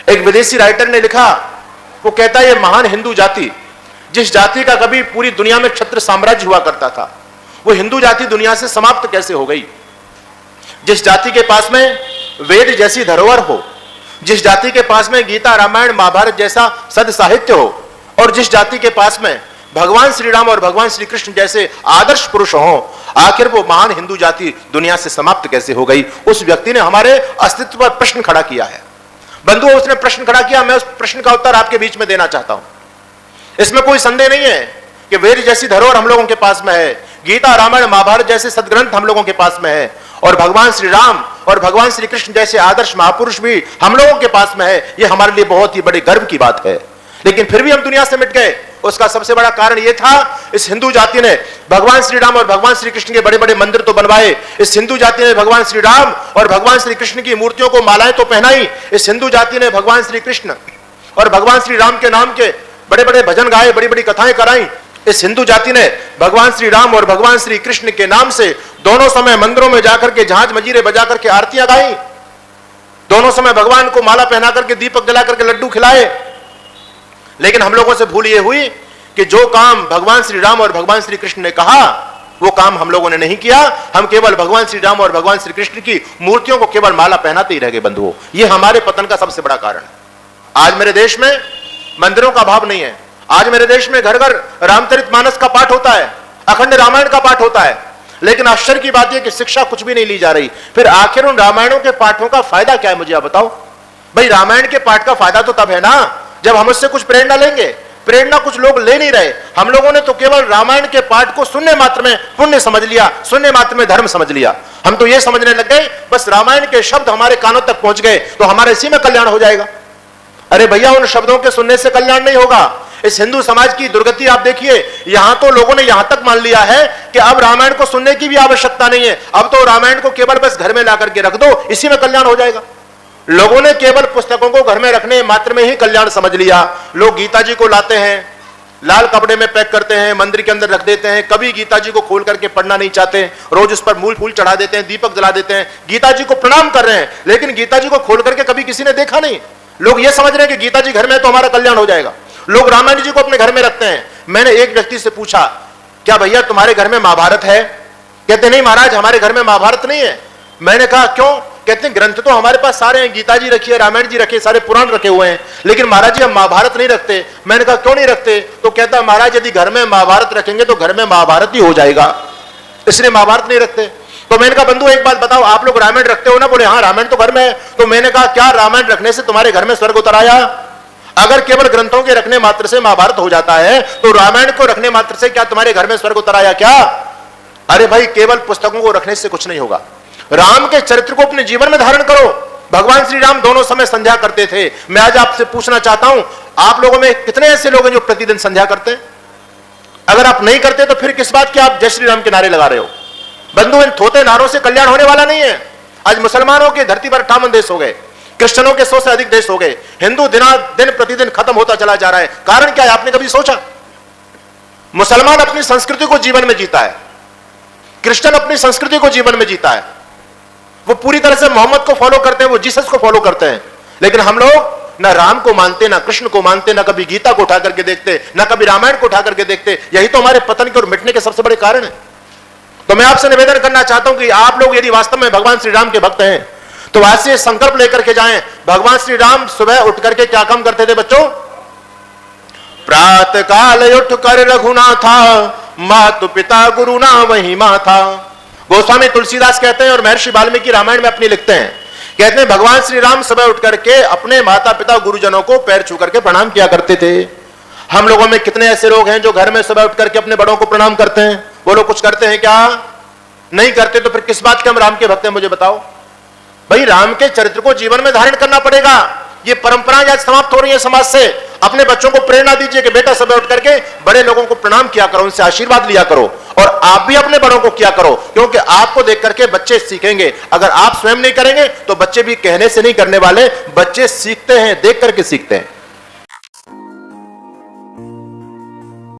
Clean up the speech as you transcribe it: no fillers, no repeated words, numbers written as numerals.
एक विदेशी राइटर ने लिखा, वो कहता है ये महान हिंदू जाति, जिस जाति का कभी पूरी दुनिया में क्षत्र साम्राज्य हुआ करता था, वो हिंदू जाति दुनिया से समाप्त कैसे हो गई। जिस जाति के पास में वेद जैसी धरोहर हो, जिस जाति के पास में गीता रामायण महाभारत जैसा सद साहित्य हो, और जिस जाति के पास में भगवान श्री राम और भगवान श्री कृष्ण जैसे आदर्श पुरुष हो, आखिर वो महान हिंदू जाति दुनिया से समाप्त कैसे हो गई। उस व्यक्ति ने हमारे अस्तित्व पर प्रश्न खड़ा किया है। बंधुओं, उसने प्रश्न खड़ा किया, मैं उस प्रश्न का उत्तर आपके बीच में देना चाहता हूं। इसमें कोई संदेह नहीं है कि वेद जैसी धरोहर हम लोगों के पास में है, गीता रामायण महाभारत जैसे सदग्रंथ हम लोगों के पास में है, और भगवान श्री राम और भगवान श्री कृष्ण जैसे आदर्श महापुरुष भी हम लोगों के पास में है। यह हमारे लिए बहुत ही बड़े गर्व की बात है। लेकिन फिर भी हम दुनिया से मिट गए। उसका सबसे बड़ा कारण यह था, इस हिंदू जाति ने भगवान श्री राम और भगवान श्री कृष्ण के बड़े बड़े मंदिर तो बनवाए, इस हिंदू जाति ने भगवान श्री राम और भगवान श्री कृष्ण की मूर्तियों को मालाएं तो पहनाई, इस हिंदू जाति ने भगवान श्री कृष्ण और भगवान श्री राम के नाम के बड़े बड़े भजन गाए, बड़ी बड़ी कथाएं कराई। इस हिंदू जाति ने भगवान श्री राम और भगवान श्री कृष्ण के नाम से दोनों समय मंदिरों में जाकर के झांझ मजीरे बजा करके आरतियां गाई, दोनों समय भगवान को माला पहना करके दीपक जला करके लड्डू खिलाए। लेकिन हम लोगों से भूल ये हुई कि जो काम भगवान श्री राम और भगवान श्री कृष्ण ने कहा, वो काम हम लोगों ने नहीं किया। हम केवल भगवान श्री राम और भगवान श्री कृष्ण की मूर्तियों को केवल माला पहनाते ही रह गए। बंधुओं, ये हमारे पतन का सबसे बड़ा कारण है। आज मेरे देश में मंदिरों का अभाव नहीं है। आज मेरे देश में घर घर रामचरितमानस का पाठ होता है, अखंड रामायण का पाठ होता है, लेकिन आश्चर्य की बात यह कि शिक्षा कुछ भी नहीं ली जा रही। फिर आखिर उन रामायणों के पाठों का फायदा क्या है, मुझे आप बताओ। भाई, रामायण के पाठ का फायदा तो तब है ना जब हम उससे कुछ प्रेरणा लेंगे। प्रेरणा कुछ लोग ले नहीं रहे। हम लोगों ने तो केवल रामायण के पाठ को सुनने मात्र में पुण्य समझ लिया, सुनने मात्र में धर्म समझ लिया। हम तो यह समझने लग गए बस रामायण के शब्द हमारे कानों तक पहुंच गए तो हमारे इसी में कल्याण हो जाएगा। अरे भैया, उन शब्दों के सुनने से कल्याण नहीं होगा। इस हिंदू समाज की दुर्गति आप देखिए। यहां तो लोगों ने यहां तक मान लिया है कि अब रामायण को सुनने की भी आवश्यकता नहीं है, अब तो रामायण को केवल बस घर में ला करके रख दो, इसी में कल्याण हो जाएगा। लोगों ने केवल पुस्तकों को घर में रखने मात्र में ही कल्याण समझ लिया। लोग गीता जी को लाते हैं, लाल कपड़े में पैक करते हैं, मंदिर के अंदर रख देते हैं, कभी गीता जी को खोल करके पढ़ना नहीं चाहते, रोज उस पर मूल फूल चढ़ा देते हैं, दीपक जला देते हैं, गीता जी को प्रणाम कर रहे हैं, लेकिन गीता जी को खोल करके कभी किसी ने देखा नहीं। लोग ये समझ रहे हैं कि गीता जी घर में है तो हमारा कल्याण हो जाएगा। लोग रामायण जी को अपने घर में रखते हैं। मैंने एक व्यक्ति से पूछा, क्या भैया तुम्हारे घर में महाभारत है? कहते नहीं महाराज, हमारे घर में महाभारत नहीं है। मैंने कहा क्यों? कहते हैं ग्रंथ तो हमारे पास सारे हैं, गीता जी रखी है, रामायण जी रखे, सारे पुराण रखे हुए हैं, लेकिन महाराज जी हम महाभारत नहीं रखते। मैंने कहा क्यों नहीं रखते? तो कहता महाराज यदि घर में महाभारत रखेंगे तो घर में महाभारत ही हो जाएगा, इसलिए महाभारत नहीं रखते। तो मैंने कहा बंधु एक बात बताओ, आप लोग रामायण रखते हो ना? बोले हाँ रामायण तो घर में है। तो मैंने कहा क्या रामायण रखने से तुम्हारे घर में स्वर्ग उतर आया? अगर केवल ग्रंथों के रखने मात्र से महाभारत हो जाता है तो रामायण को रखने मात्र से क्या तुम्हारे घर में स्वर्ग उतर आया क्या? अरे भाई, केवल पुस्तकों को रखने से कुछ नहीं होगा। राम के चरित्र को अपने जीवन में धारण करो। भगवान श्री राम दोनों समय संध्या करते थे। मैं आज आपसे पूछना चाहता हूं, आप लोगों में कितने ऐसे लोग हैं जो प्रतिदिन संध्या करते हैं? अगर आप नहीं करते तो फिर किस बात के आप जय श्री राम के नारे लगा रहे हो? बंधु, इन थोते नारों से कल्याण होने वाला नहीं है। आज मुसलमानों की धरती पर 58 देश हो गए, क्रिश्चियनों के 100 से अधिक देश हो गए, हिंदू दिन प्रतिदिन खत्म होता चला जा रहा है। कारण क्या है? आपने कभी सोचा? मुसलमान अपनी संस्कृति को जीवन में जीता है, क्रिश्चियन अपनी संस्कृति को जीवन में जीता है, वो पूरी तरह से मोहम्मद को फॉलो करते हैं, वो जीसस को फॉलो करते हैं। लेकिन हम लोग ना राम को मानते, ना कृष्ण को मानते, ना कभी गीता को उठा करके देखते, ना कभी रामायण को उठा करके देखते। यही तो हमारे पतन के और मिटने के सबसे बड़े कारण है। तो मैं आपसे निवेदन करना चाहता हूं कि आप लोग यदि वास्तव में भगवान श्री राम के भक्त हैं तो आज से संकल्प लेकर के जाएं। भगवान श्री राम सुबह उठ करके क्या काम करते थे बच्चों? प्रातः काल उठ कर रघुनाथा, मातु पिता गुरु ना वही माथा। गोस्वामी तुलसीदास कहते हैं और महर्षि वाल्मीकि रामायण में अपनी लिखते हैं, कहते हैं भगवान श्री राम सुबह उठ करके अपने माता पिता गुरुजनों को पैर छू करके प्रणाम किया करते थे। हम लोगों में कितने ऐसे लोग हैं जो घर में सुबह उठ करके अपने बड़ों को प्रणाम करते हैं? वो लोग कुछ करते हैं क्या? नहीं करते। तो फिर किस बात के हम राम के भक्त हैं, मुझे बताओ। भाई, राम के चरित्र को जीवन में धारण करना पड़ेगा। ये परंपराएं आज समाप्त हो रही है समाज से। अपने बच्चों को प्रेरणा दीजिए कि बेटा सुबह उठ करके बड़े लोगों को प्रणाम किया करो, उनसे आशीर्वाद लिया करो, और आप भी अपने बड़ों को किया करो, क्योंकि आपको देख करके बच्चे सीखेंगे। अगर आप स्वयं नहीं करेंगे तो बच्चे भी कहने से नहीं करने वाले, बच्चे सीखते हैं, देख करके सीखते हैं।